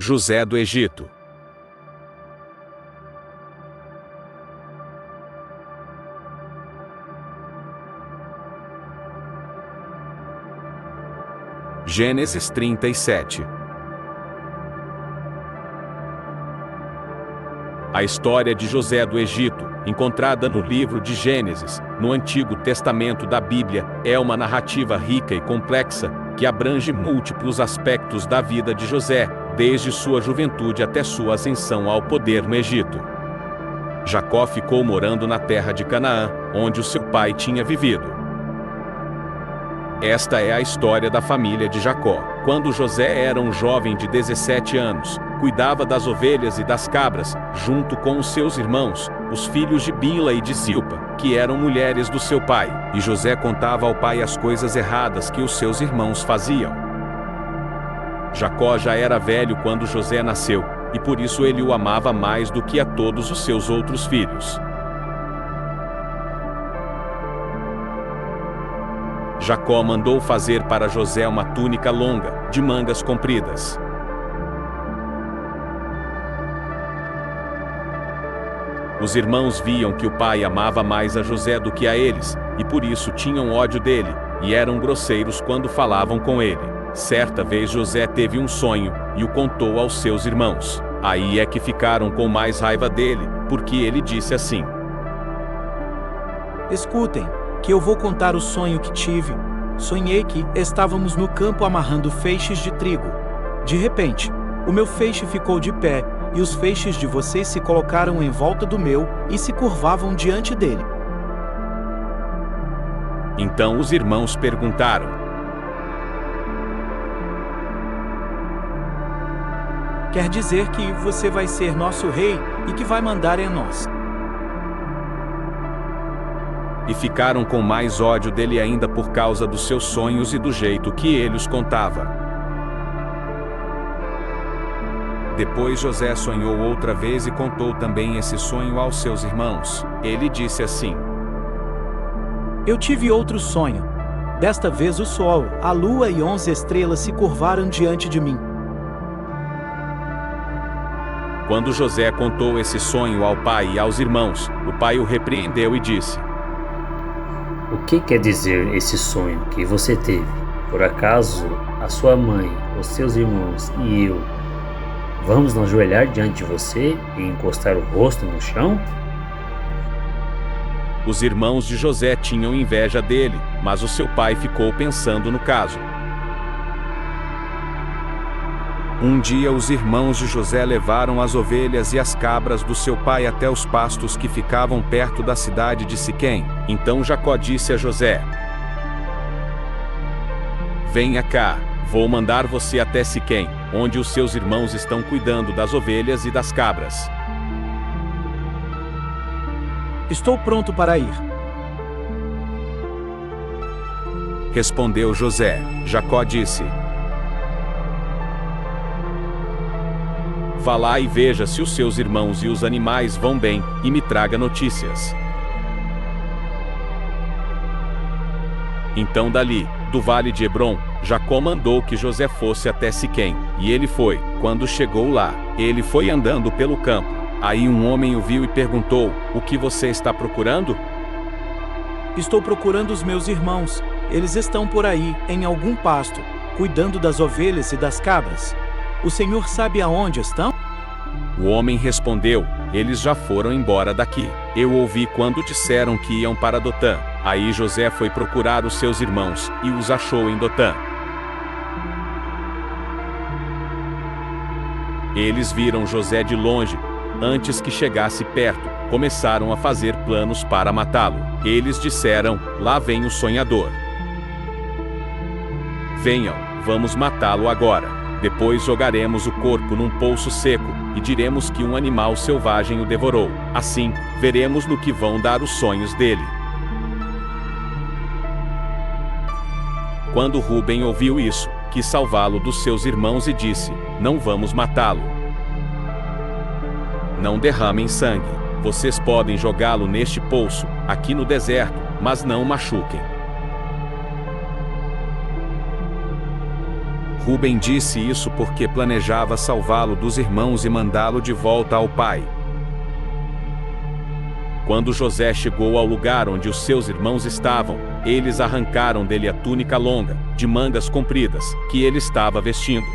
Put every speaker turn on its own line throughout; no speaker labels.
José do Egito. Gênesis 37. A história de José do Egito, encontrada no livro de Gênesis, no Antigo Testamento da Bíblia, é uma narrativa rica e complexa, que abrange múltiplos aspectos da vida de José, desde sua juventude até sua ascensão ao poder no Egito. Jacó ficou morando na terra de Canaã, onde o seu pai tinha vivido. Esta é a história da família de Jacó. Quando José era um jovem de 17 anos, cuidava das ovelhas e das cabras, junto com os seus irmãos, os filhos de Bila e de Silpa, que eram mulheres do seu pai, e José contava ao pai as coisas erradas que os seus irmãos faziam. Jacó já era velho quando José nasceu, e por isso ele o amava mais do que a todos os seus outros filhos. Jacó mandou fazer para José uma túnica longa, de mangas compridas. Os irmãos viam que o pai amava mais a José do que a eles, e por isso tinham ódio dele, e eram grosseiros quando falavam com ele. Certa vez José teve um sonho, e o contou aos seus irmãos. Aí é que ficaram com mais raiva dele, porque ele disse assim:
Escutem, que eu vou contar o sonho que tive. Sonhei que estávamos no campo amarrando feixes de trigo. De repente, o meu feixe ficou de pé, e os feixes de vocês se colocaram em volta do meu e se curvavam diante dele.
Então os irmãos perguntaram:
Quer dizer que você vai ser nosso rei e que vai mandar em nós?
E ficaram com mais ódio dele ainda por causa dos seus sonhos e do jeito que ele os contava. Depois José sonhou outra vez e contou também esse sonho aos seus irmãos. Ele disse assim:
Eu tive outro sonho. Desta vez o sol, a lua e 11 estrelas se curvaram diante de mim.
Quando José contou esse sonho ao pai e aos irmãos, o pai o repreendeu e disse:
O que quer dizer esse sonho que você teve? Por acaso, a sua mãe, os seus irmãos e eu vamos nos ajoelhar diante de você e encostar o rosto no chão?
Os irmãos de José tinham inveja dele, mas o seu pai ficou pensando no caso. Um dia os irmãos de José levaram as ovelhas e as cabras do seu pai até os pastos que ficavam perto da cidade de Siquém. Então Jacó disse a José: Venha cá, vou mandar você até Siquém, onde os seus irmãos estão cuidando das ovelhas e das cabras.
Estou pronto para ir.
Respondeu José. Jacó disse: Vá lá e veja se os seus irmãos e os animais vão bem, e me traga notícias. Então dali, do vale de Hebrom, Jacó mandou que José fosse até Siquém, e ele foi. Quando chegou lá, ele foi andando pelo campo. Aí um homem o viu e perguntou: O que você está procurando?
Estou procurando os meus irmãos. Eles estão por aí, em algum pasto, cuidando das ovelhas e das cabras. O senhor sabe aonde estão?
O homem respondeu: Eles já foram embora daqui. Eu ouvi quando disseram que iam para Dotã. Aí José foi procurar os seus irmãos, e os achou em Dotã. Eles viram José de longe. Antes que chegasse perto, começaram a fazer planos para matá-lo. Eles disseram: Lá vem o sonhador. Venham, vamos matá-lo agora. Depois jogaremos o corpo num poço seco, e diremos que um animal selvagem o devorou. Assim, veremos no que vão dar os sonhos dele. Quando Ruben ouviu isso, quis salvá-lo dos seus irmãos e disse: Não vamos matá-lo. Não derramem sangue. Vocês podem jogá-lo neste poço, aqui no deserto, mas não o machuquem. Rúben disse isso porque planejava salvá-lo dos irmãos e mandá-lo de volta ao pai. Quando José chegou ao lugar onde os seus irmãos estavam, eles arrancaram dele a túnica longa, de mangas compridas, que ele estava vestindo.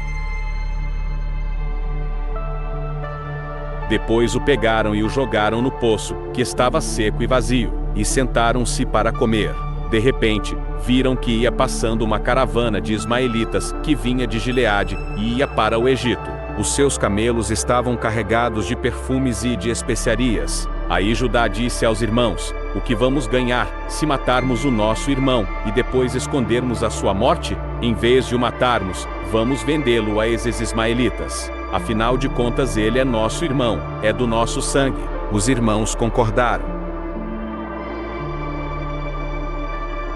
Depois o pegaram e o jogaram no poço, que estava seco e vazio, e sentaram-se para comer. De repente, viram que ia passando uma caravana de ismaelitas que vinha de Gileade e ia para o Egito. Os seus camelos estavam carregados de perfumes e de especiarias. Aí Judá disse aos irmãos: o que vamos ganhar se matarmos o nosso irmão e depois escondermos a sua morte? Em vez de o matarmos, vamos vendê-lo a esses ismaelitas. Afinal de contas, ele é nosso irmão, é do nosso sangue. Os irmãos concordaram.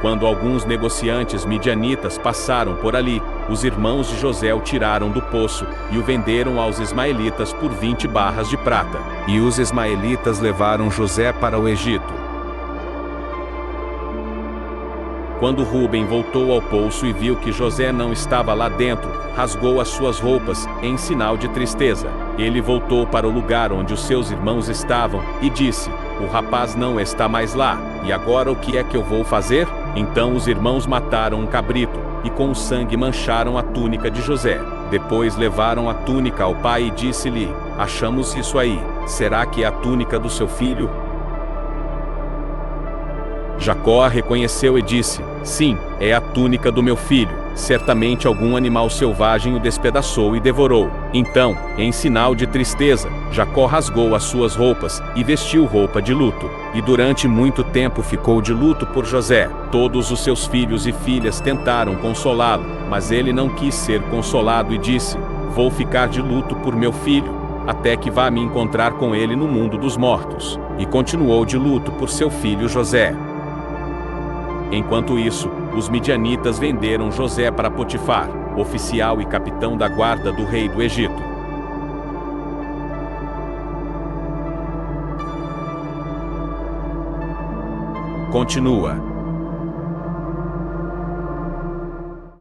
Quando alguns negociantes midianitas passaram por ali, os irmãos de José o tiraram do poço e o venderam aos ismaelitas por 20 barras de prata. E os ismaelitas levaram José para o Egito. Quando Rúben voltou ao poço e viu que José não estava lá dentro, rasgou as suas roupas, em sinal de tristeza. Ele voltou para o lugar onde os seus irmãos estavam e disse: o rapaz não está mais lá, e agora o que é que eu vou fazer? Então os irmãos mataram um cabrito, e com o sangue mancharam a túnica de José. Depois levaram a túnica ao pai e disse-lhe: achamos isso aí, será que é a túnica do seu filho? Jacó a reconheceu e disse: sim, é a túnica do meu filho. Certamente algum animal selvagem o despedaçou e devorou. Então, em sinal de tristeza, Jacó rasgou as suas roupas e vestiu roupa de luto. E durante muito tempo ficou de luto por José. Todos os seus filhos e filhas tentaram consolá-lo, mas ele não quis ser consolado e disse: vou ficar de luto por meu filho, até que vá me encontrar com ele no mundo dos mortos. E continuou de luto por seu filho José. Enquanto isso, os midianitas venderam José para Potifar, oficial e capitão da guarda do rei do Egito. Continua.